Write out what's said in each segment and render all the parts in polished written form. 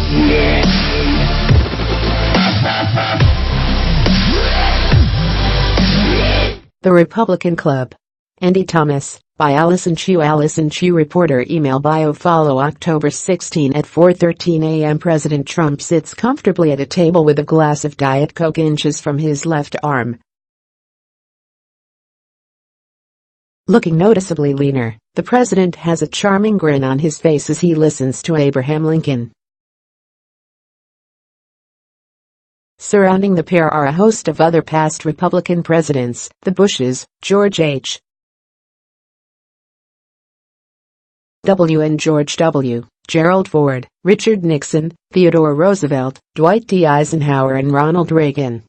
The Republican Club. Andy Thomas, by Allison Chu. Allison Chu reporter. Email bio follow October 16 at 4:13 a.m. President Trump sits comfortably at a table with a glass of Diet Coke inches from his left arm. Looking noticeably leaner, the president has a charming grin on his face as he listens to Abraham Lincoln. Surrounding the pair are a host of other past Republican presidents, the Bushes, George H. W. and George W., Gerald Ford, Richard Nixon, Theodore Roosevelt, Dwight D. Eisenhower and Ronald Reagan.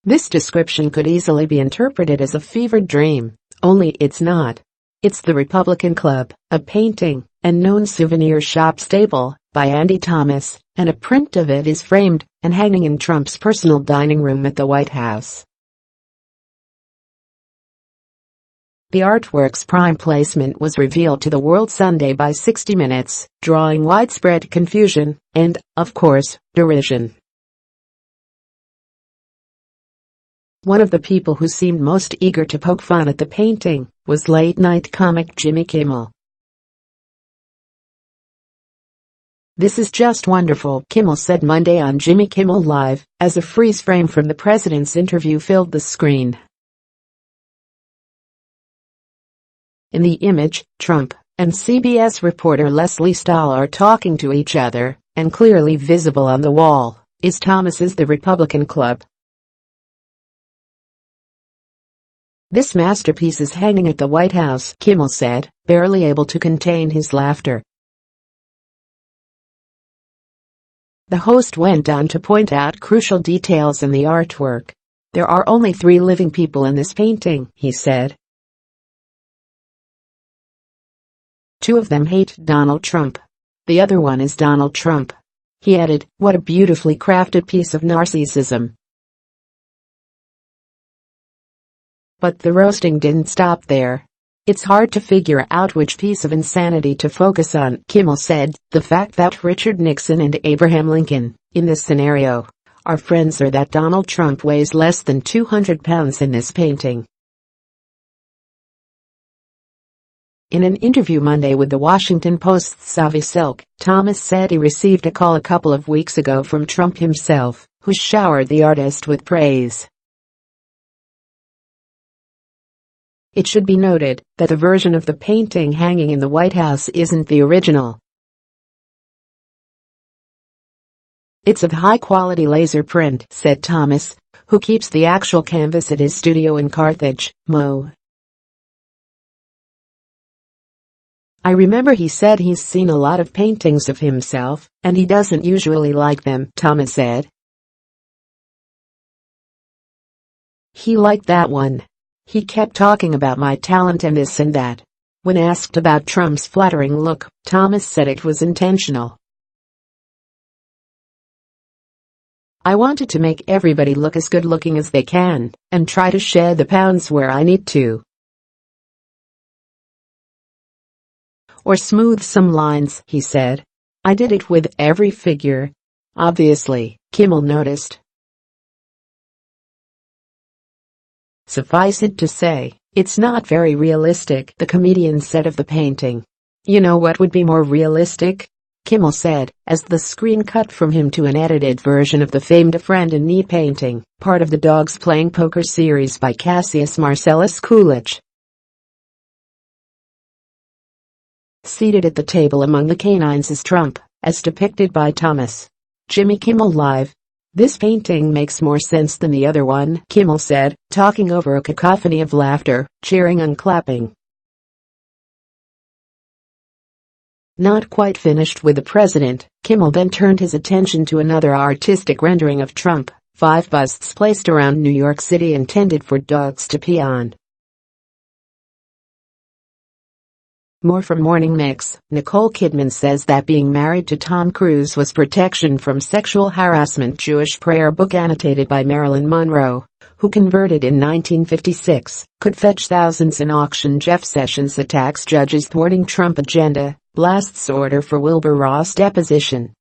This description could easily be interpreted as a fevered dream, only it's not. It's the Republican Club, a painting, and known souvenir shop staple, by Andy Thomas, and a print of it is framed and hanging in Trump's personal dining room at the White House. The artwork's prime placement was revealed to the world Sunday by 60 Minutes, drawing widespread confusion and, of course, derision. One of the people who seemed most eager to poke fun at the painting was late-night comic Jimmy Kimmel. "This is just wonderful," Kimmel said Monday on Jimmy Kimmel Live, as a freeze frame from the president's interview filled the screen. In the image, Trump and CBS reporter Lesley Stahl are talking to each other, and clearly visible on the wall is Thomas's The Republican Club. "This masterpiece is hanging at the White House," Kimmel said, barely able to contain his laughter. The host went on to point out crucial details in the artwork. "There are only 3 living people in this painting," he said. 2 of them hate Donald Trump. The other one is Donald Trump." He added, "What a beautifully crafted piece of narcissism." But the roasting didn't stop there. "It's hard to figure out which piece of insanity to focus on," Kimmel said. "The fact that Richard Nixon and Abraham Lincoln, in this scenario, are friends, or that Donald Trump weighs less than 200 pounds in this painting." In an interview Monday with the Washington Post's Savi Silk, Thomas said he received a call a couple of weeks ago from Trump himself, who showered the artist with praise. It should be noted that the version of the painting hanging in the White House isn't the original. "It's of high-quality laser print," said Thomas, who keeps the actual canvas at his studio in Carthage, Mo. "I remember he said he's seen a lot of paintings of himself, and he doesn't usually like them," Thomas said. "He liked that one. He kept talking about my talent and this and that." When asked about Trump's flattering look, Thomas said it was intentional. "I wanted to make everybody look as good-looking as they can, and try to shed the pounds where I need to. Or smooth some lines," he said. "I did it with every figure." Obviously, Kimmel noticed. "Suffice it to say, it's not very realistic," the comedian said of the painting. "You know what would be more realistic?" Kimmel said, as the screen cut from him to an edited version of the famed A Friend in Need painting, part of the Dogs Playing Poker series by Cassius Marcellus Coolidge. Seated at the table among the canines is Trump, as depicted by Thomas. Jimmy Kimmel Live. "This painting makes more sense than the other one," Kimmel said, talking over a cacophony of laughter, cheering and clapping. Not quite finished with the president, Kimmel then turned his attention to another artistic rendering of Trump, 5 busts placed around New York City intended for dogs to pee on. More from Morning Mix. Nicole Kidman says that being married to Tom Cruise was protection from sexual harassment. Jewish prayer book annotated by Marilyn Monroe, who converted in 1956, could fetch thousands in auction. Jeff Sessions attacks judges thwarting Trump agenda, blasts order for Wilbur Ross deposition.